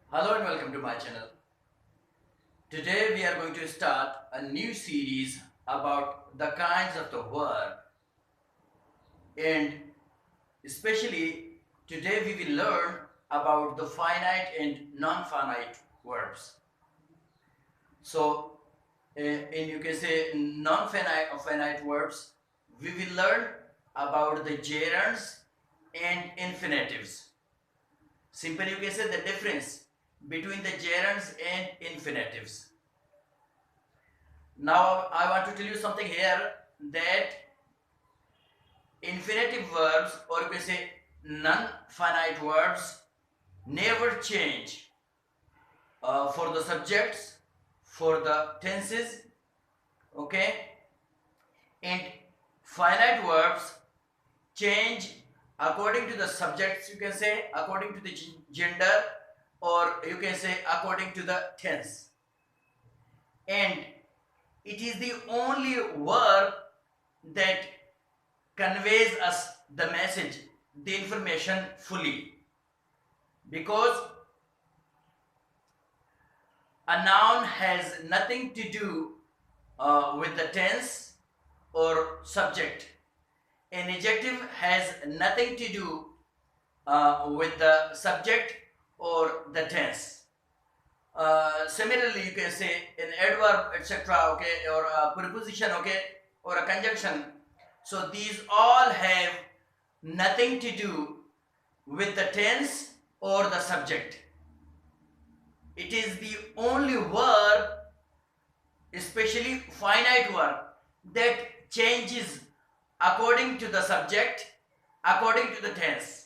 Hello and welcome to my channel. Today we are going to start a new series about the kinds of the verb, and especially today we will learn about the finite and non-finite verbs. So in you can say non-finite or finite verbs, we will learn about the gerunds and infinitives. Simply you can say the difference between the gerunds and infinitives. Now I want to tell you something here, that infinitive verbs, or you can say non-finite verbs, never change for the subjects, for the tenses, okay, and finite verbs change according to the subjects, you can say according to the gender, or you can say according to the tense, and it is the only verb that conveys us the message, the information fully, because a noun has nothing to do with the tense or subject. An adjective has nothing to do with the subject or the tense. Similarly, you can say an adverb, etc., okay, or a preposition, okay, or a conjunction. So these all have nothing to do with the tense or the subject. It is the only verb, especially finite verb, that changes according to the subject, according to the tense.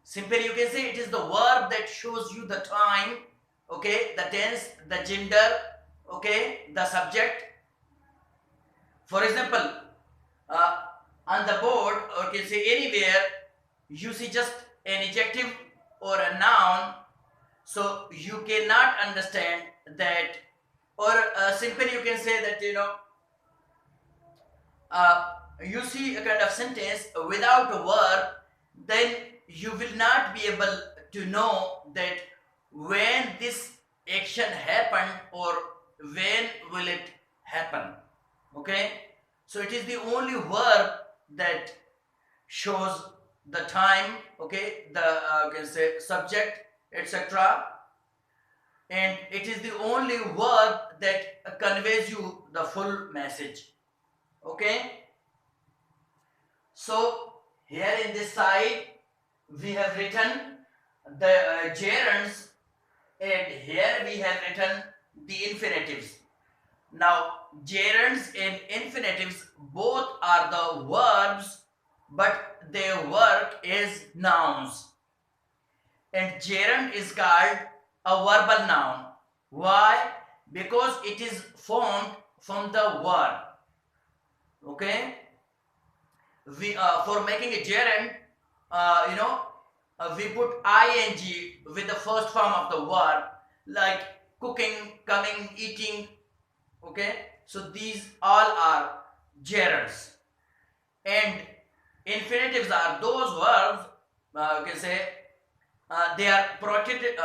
Simply you can say it is the verb that shows you the time, okay, the tense, the gender, okay, the subject. For example, uh, on the board, or you can say anywhere, you see just an adjective or a noun, so you cannot understand that, or simply you can say that, you see a kind of sentence without a verb, then you will not be able to know that when this action happened or when will it happen, okay. So it is the only verb that shows the time, okay, the you can say subject, etc., and it is the only verb that conveys you the full message, okay. So here in this side we have written the gerunds, and here we have written the infinitives. Now gerunds and infinitives both are the verbs, but their work is nouns, and gerund is called a verbal noun. Why? Because it is formed from the verb, okay. We for making a gerund, we put ing with the first form of the verb, like cooking, coming, eating, okay. So these all are gerunds, and infinitives are those verbs, you can say they are protected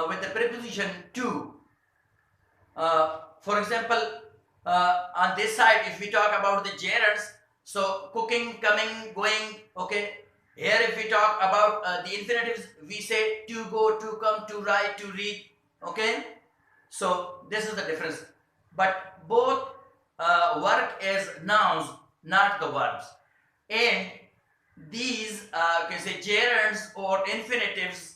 with the preposition to. For example, on this side, if we talk about the gerunds, so cooking, coming, going, okay. Here, if we talk about the infinitives, we say to go, to come, to write, to read, okay. So this is the difference. But both work as nouns, not the verbs. And these, can say gerunds or infinitives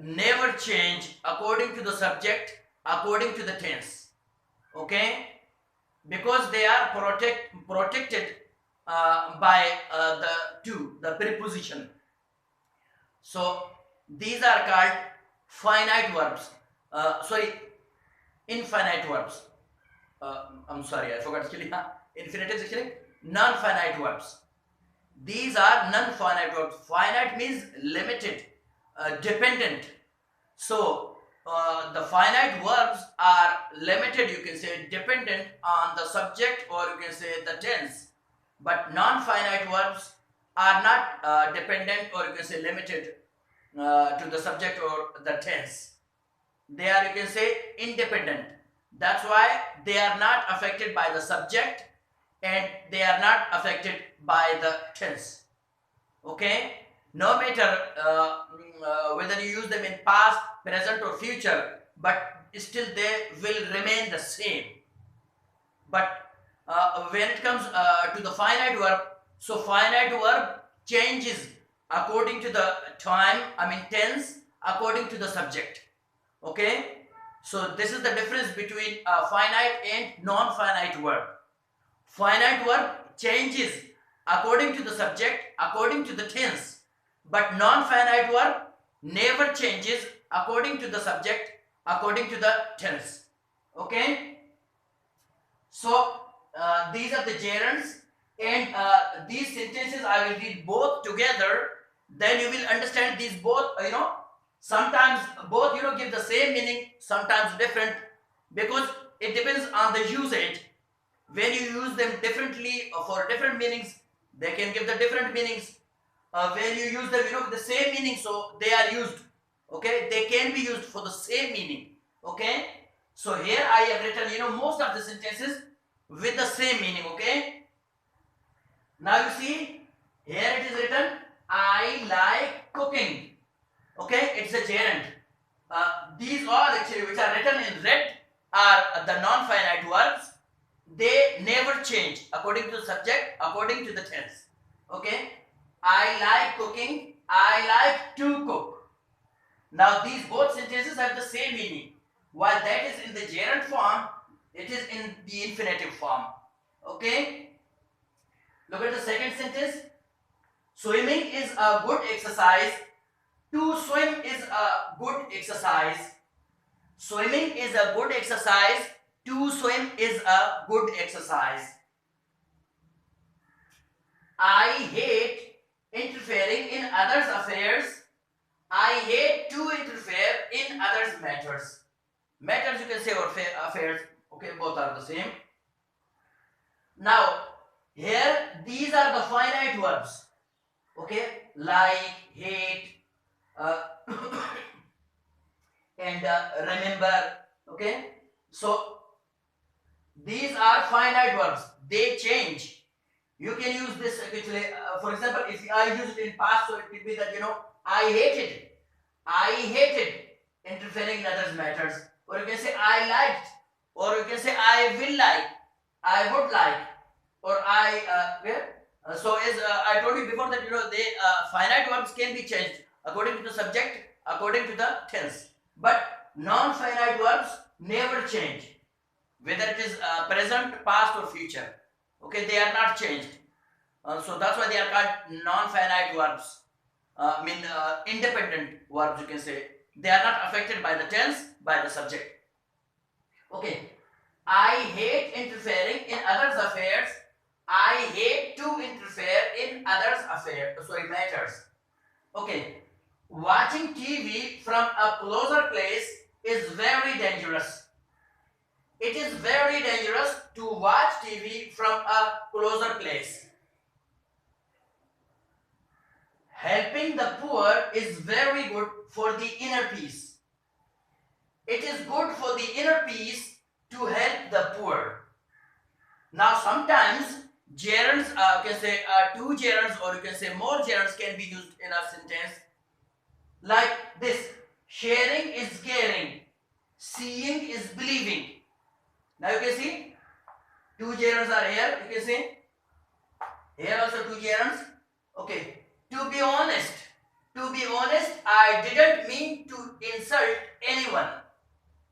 never change according to the subject, according to the tense, okay, because they are protected by the the preposition. So these are called finite verbs, sorry, infinite verbs. I'm sorry, I forgot actually. Infinitives actually non-finite verbs. These are non-finite verbs. Finite means limited, dependent. So the finite verbs are limited, you can say dependent on the subject, or you can say the tense. But non-finite verbs are not dependent, or you can say limited to the subject or the tense. They are, you can say, independent. That's why they are not affected by the subject and they are not affected by the tense. Okay, no matter whether you use them in past, present or future, but still they will remain the same. But when it comes to the finite verb, so finite verb changes according to the time, tense, according to the subject. Okay, so this is the difference between finite and non-finite verb. Finite verb changes according to the subject, according to the tense, but non-finite verb never changes according to the subject, according to the tense. Okay, so these are the gerunds, and these sentences I will read both together, then you will understand these both. Sometimes both give the same meaning, sometimes different, because it depends on the usage. When you use them differently or for different meanings, they can give the different meanings. When you use them with the same meaning, so they are used, okay, they can be used for the same meaning. Okay, so here I have written most of the sentences with the same meaning. Okay, now you see here it is written, I like cooking. Okay, it's a gerund. These all actually which are written in red are the non-finite verbs. They never change according to the subject, according to the tense. Okay, I like cooking, I like to cook. Now these both sentences have the same meaning. While that is in the gerund form, it is in the infinitive form. Okay, look at the second sentence. Swimming is a good exercise. To swim is a good exercise. Swimming is a good exercise. To swim is a good exercise. I hate interfering in others' affairs. I hate to interfere in others' matters. Matters you can say, or affairs. Okay, both are the same. Now, here these are the finite verbs. Okay, like, hate, and remember. Okay, so these are finite verbs. They change. You can use this actually. For example, if I use it in past, so it will be that I hated interfering in others' matters. Or you can say I liked, or you can say I will like, I would like, or so as I told you before that they finite verbs can be changed according to the subject, according to the tense, but non-finite verbs never change, whether it is present, past or future. Okay, they are not changed. So that's why they are called non-finite verbs. Independent verbs, you can say. They are not affected by the tense, by the subject. Okay, I hate interfering in others' affairs. I hate to interfere in others' affairs. Matters. Okay, watching TV from a closer place is very dangerous. It is very dangerous to watch TV from a closer place. Helping the poor is very good for the inner peace. It is good for the inner peace to help the poor. Now sometimes gerunds, you can say two gerunds, or you can say more gerunds can be used in a sentence. Like this, sharing is caring, seeing is believing. Now you can see two gerunds are here. You can see here also two gerunds. Okay. To be honest, I didn't mean to insult anyone.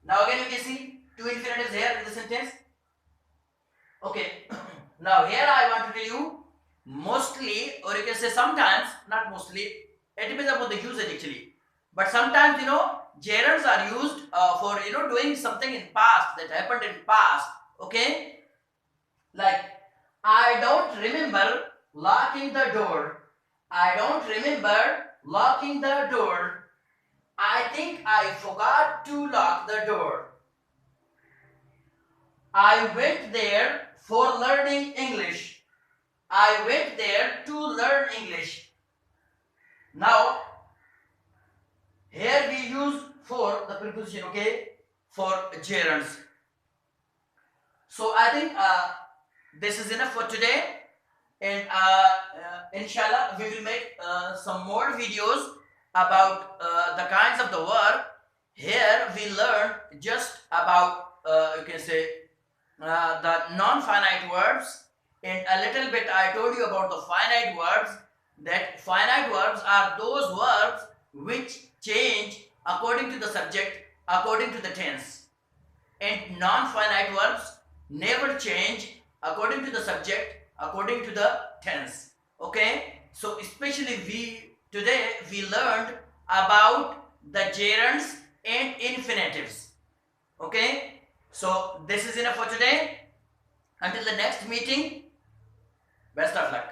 Now again you can see two infinitives here in the sentence. Okay. Now here I want to tell you, mostly, or you can say sometimes, not mostly, it depends upon the usage actually. But sometimes gerunds are used for doing something in past that happened in past. Okay, like I don't remember locking the door. I don't remember locking the door. I think I forgot to lock the door. I went there for learning English. I went there to learn English. Now here we use for the preposition, okay, for gerunds. So I think this is enough for today, and inshallah we will make some more videos about the kinds of the verb. Here we learn just about you can say the non-finite verbs, and a little bit I told you about the finite verbs. That finite verbs are those verbs which change according to the subject, according to the tense, and non-finite verbs never change according to the subject, according to the tense. Okay, so especially today we learned about the gerunds and infinitives. Okay, so this is enough for today. Until the next meeting, best of luck.